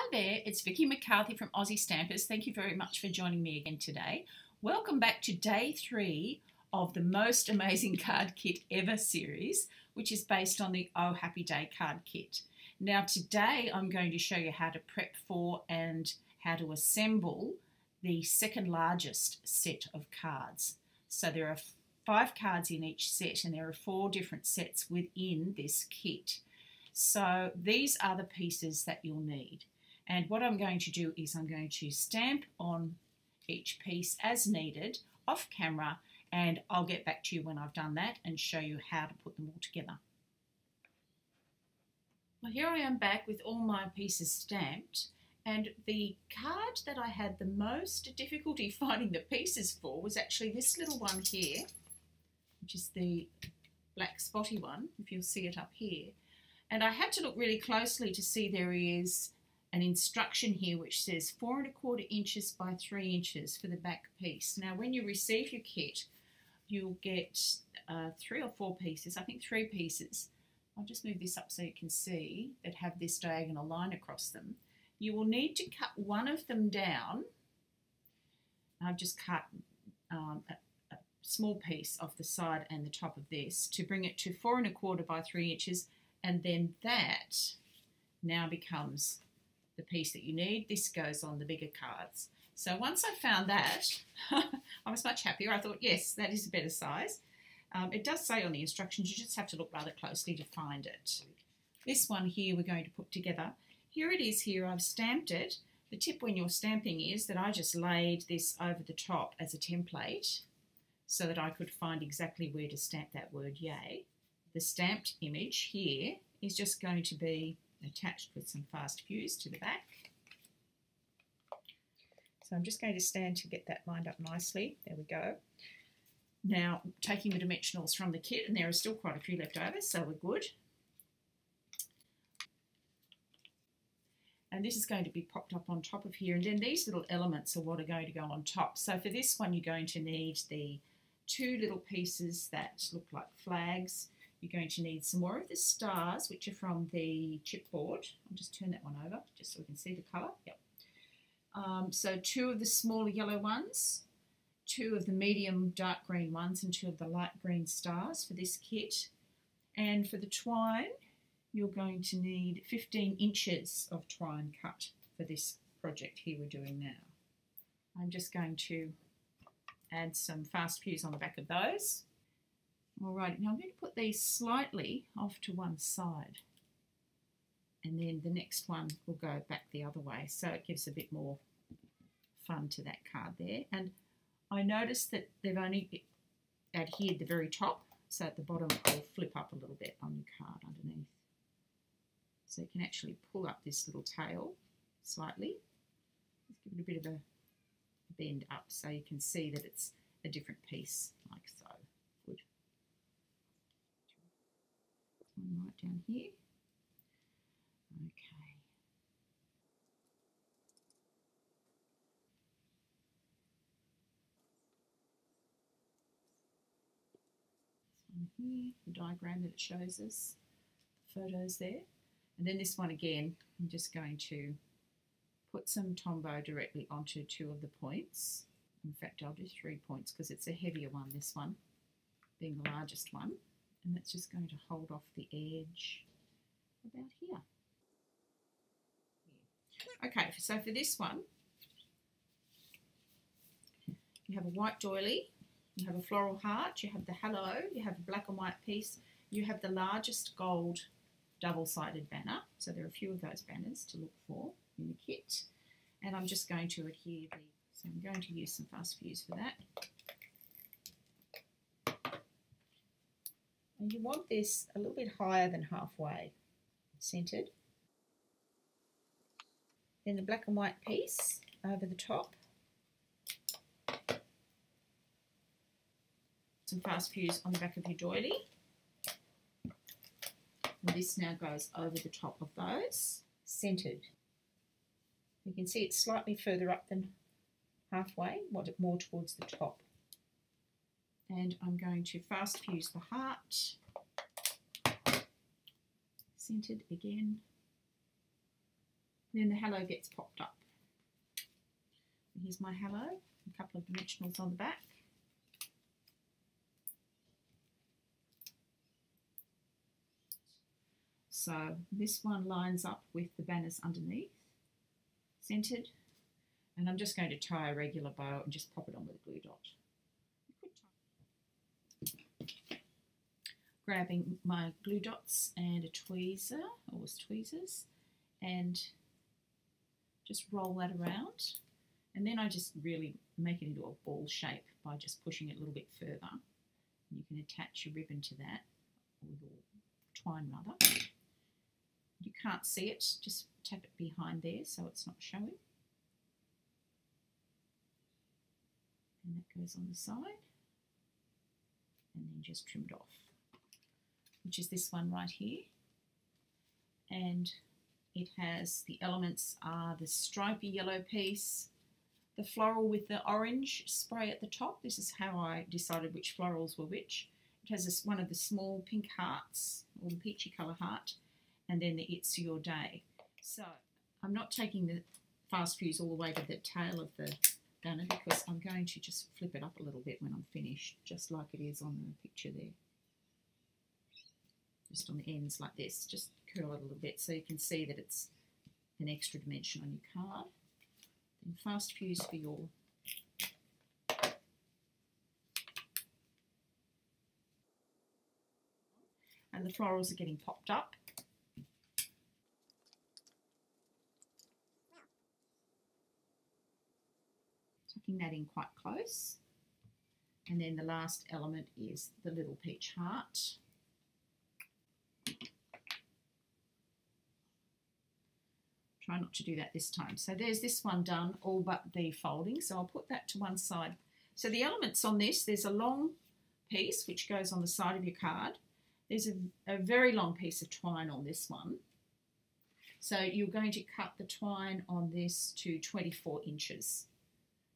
Hi there, it's Vicki McCarthy from Aussie Stampers. Thank you very much for joining me again today. Welcome back to day 3 of the most amazing card kit ever series, which is based on the Oh Happy Day card kit. Now today I'm going to show you how to prep for and how to assemble the second largest set of cards. So there are 5 cards in each set and there are 4 different sets within this kit. So these are the pieces that you'll need. And what I'm going to do is I'm going to stamp on each piece as needed off camera, and I'll get back to you when I've done that and show you how to put them all together. Well, here I am back with all my pieces stamped, and the card that I had the most difficulty finding the pieces for was actually this little one here, which is the black spotty one, if you'll see it up here. And I had to look really closely to see there is an instruction here which says 4 1/4 inches by 3 inches for the back piece. Now when you receive your kit, you'll get 3 or 4 pieces, I think 3 pieces. I'll just move this up so you can see, that have this diagonal line across them. You will need to cut one of them down. I've just cut a small piece off the side and the top of this to bring it to 4 1/4 by 3 inches. And then that now becomes the piece that you need. This goes on the bigger cards. So once I found that, I was much happier. I thought, yes, that is a better size. It does say on the instructions, you just have to look rather closely to find it. This one here we're going to put together. Here it is here, I've stamped it. The tip when you're stamping is that I just laid this over the top as a template so that I could find exactly where to stamp that word yay. The stamped image here is just going to be attached with some fast fuse to the back. So I'm just going to stand to get that lined up nicely. There we go. Now taking the dimensionals from the kit, and there are still quite a few left over, so we're good. And this is going to be popped up on top of here, and then these little elements are what are going to go on top. So for this one you're going to need the 2 little pieces that look like flags. You're going to need some more of the stars, which are from the chipboard. I'll just turn that one over just so we can see the colour. Yep. So 2 of the smaller yellow ones, 2 of the medium dark green ones, and 2 of the light green stars for this kit. And for the twine, you're going to need 15 inches of twine cut for this project here we're doing now. I'm just going to add some fast fuse on the back of those. Alright, now I'm going to put these slightly off to one side, and then the next one will go back the other way, so it gives a bit more fun to that card there. And I noticed that they've only adhered the very top, so at the bottom I'll flip up a little bit on your card underneath. So you can actually pull up this little tail slightly. Just give it a bit of a bend up so you can see that it's a different piece, like so. Good. One right down here. Okay. This one here, the diagram that it shows us, the photos there. And then this one again, I'm just going to put some Tombow directly onto 2 of the points. In fact, I'll do 3 points because it's a heavier one, this one, being the largest one. And that's just going to hold off the edge about here. Okay, so for this one, you have a white doily, you have a floral heart, you have the hello, you have a black and white piece, you have the largest gold double-sided banner. So there are a few of those banners to look for in the kit. And I'm just going to adhere the, so I'm going to use some fast fuse for that. And you want this a little bit higher than halfway centered. Then the black and white piece over the top. Some fast fuse on the back of your doily. And this now goes over the top of those, centered. You can see it's slightly further up than halfway, more towards the top. And I'm going to fast fuse the heart, centered again, Then the halo gets popped up. Here's my halo, a couple of dimensionals on the back. So this one lines up with the banners underneath, centered, and I'm just going to tie a regular bow and just pop it on with a glue dot. Grabbing my glue dots and a tweezer, or tweezers, and just roll that around. And then I just really make it into a ball shape by just pushing it a little bit further. You can attach your ribbon to that, or your twine rather. You can't see it, just tap it behind there so it's not showing. And that goes on the side. And then just trim it off, which is this one right here. And it has, the elements are the stripy yellow piece, the floral with the orange spray at the top. This is how I decided which florals were which. It has this, one of the small pink hearts, or the peachy colour heart, and then the It's Your Day. So I'm not taking the fast fuse all the way to the tail of the gunner because I'm going to just flip it up a little bit when I'm finished, just like it is on the picture there. Just on the ends like this, just curl it a little bit so you can see that it's an extra dimension on your card. Then fast fuse for your and the florals are getting popped up. Tucking that in quite close. And then the last element is the little peach heart. Try not to do that this time. So there's this one done, all but the folding. So I'll put that to one side. So the elements on this, there's a long piece which goes on the side of your card. There's a very long piece of twine on this one. So you're going to cut the twine on this to 24 inches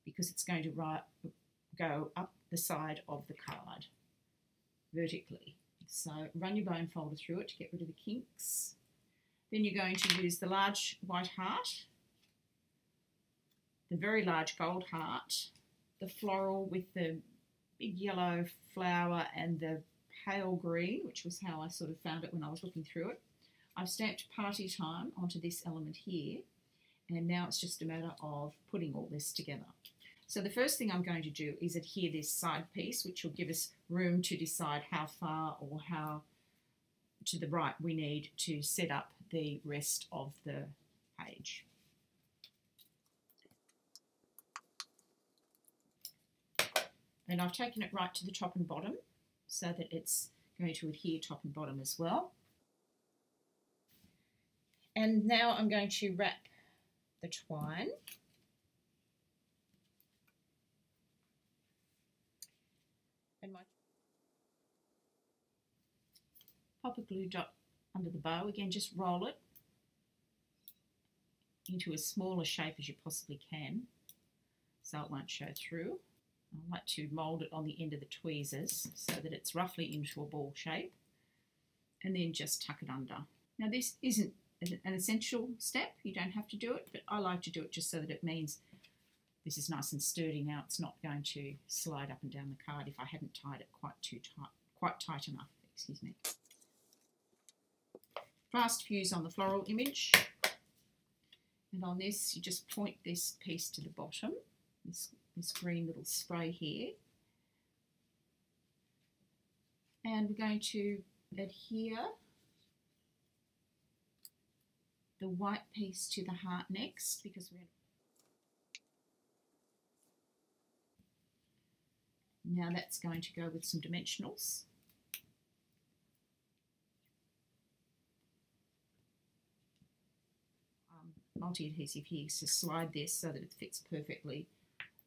because it's going to go up the side of the card vertically. So run your bone folder through it to get rid of the kinks. Then you're going to use the large white heart, the very large gold heart, the floral with the big yellow flower and the pale green, which was how I sort of found it when I was looking through it. I've stamped Party Time onto this element here, and now it's just a matter of putting all this together. So the first thing I'm going to do is adhere this side piece, which will give us room to decide how far or how to the right we need to set up the rest of the page. And I've taken it right to the top and bottom so that it's going to adhere top and bottom as well. And now I'm going to wrap the twine. And pop a glue dot under the bow. Again, just roll it into as small a shape as you possibly can so it won't show through. I like to mould it on the end of the tweezers so that it's roughly into a ball shape, and then just tuck it under. Now this isn't an essential step, you don't have to do it, but I like to do it just so that it means this is nice and sturdy now. It's not going to slide up and down the card if I hadn't tied it quite tight enough. Excuse me. Fast fuse on the floral image, and on this you just point this piece to the bottom, this green little spray here, and we're going to adhere the white piece to the heart next because we're now that's going to go with some dimensionals. Multi-adhesive here to slide this so that it fits perfectly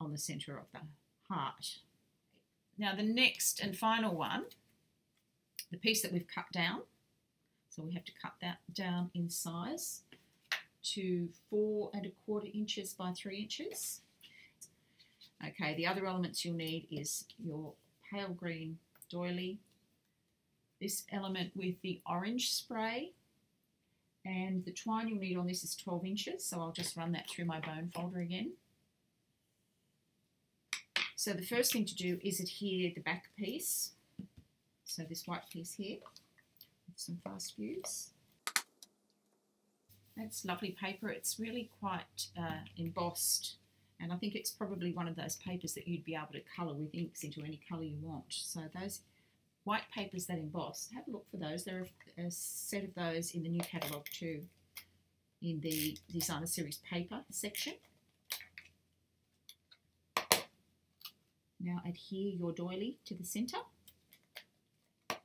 on the centre of the heart. Now the next and final one, the piece that we've cut down, so we have to cut that down in size to 4 1/4 inches by 3 inches. Okay, the other elements you'll need is your pale green doily, this element with the orange spray, And the twine you'll need on this is 12 inches, so I'll just run that through my bone folder again. So the first thing to do is adhere the back piece, so this white piece here, with some fast fuse. That's lovely paper. It's really quite embossed, and I think it's probably one of those papers that you'd be able to colour with inks into any colour you want. So those white papers that emboss, have a look for those. There are a set of those in the new catalogue too, in the designer series paper section. Now adhere your doily to the centre. So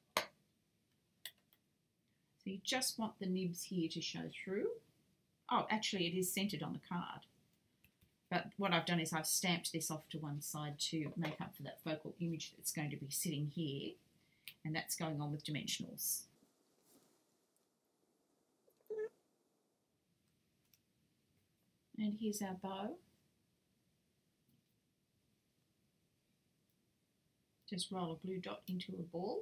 you just want the nibs here to show through. Oh, actually it is centred on the card. But what I've done is I've stamped this off to one side to make up for that focal image that's going to be sitting here. And that's going on with dimensionals. And here's our bow. Just roll a blue dot into a ball.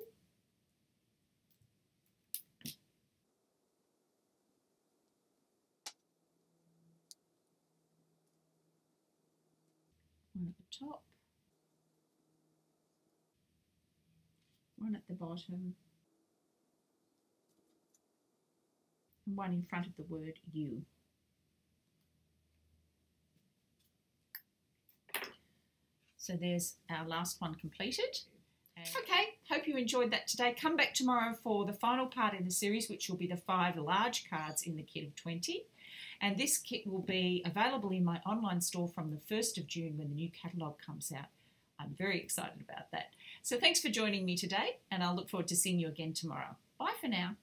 One at the top. One at the bottom, and one in front of the word you. So there's our last one completed. Okay, hope you enjoyed that today. Come back tomorrow for the final part in the series, which will be the 5 large cards in the kit of 20. And this kit will be available in my online store from the 1st of June when the new catalogue comes out. I'm very excited about that. So thanks for joining me today, and I'll look forward to seeing you again tomorrow. Bye for now.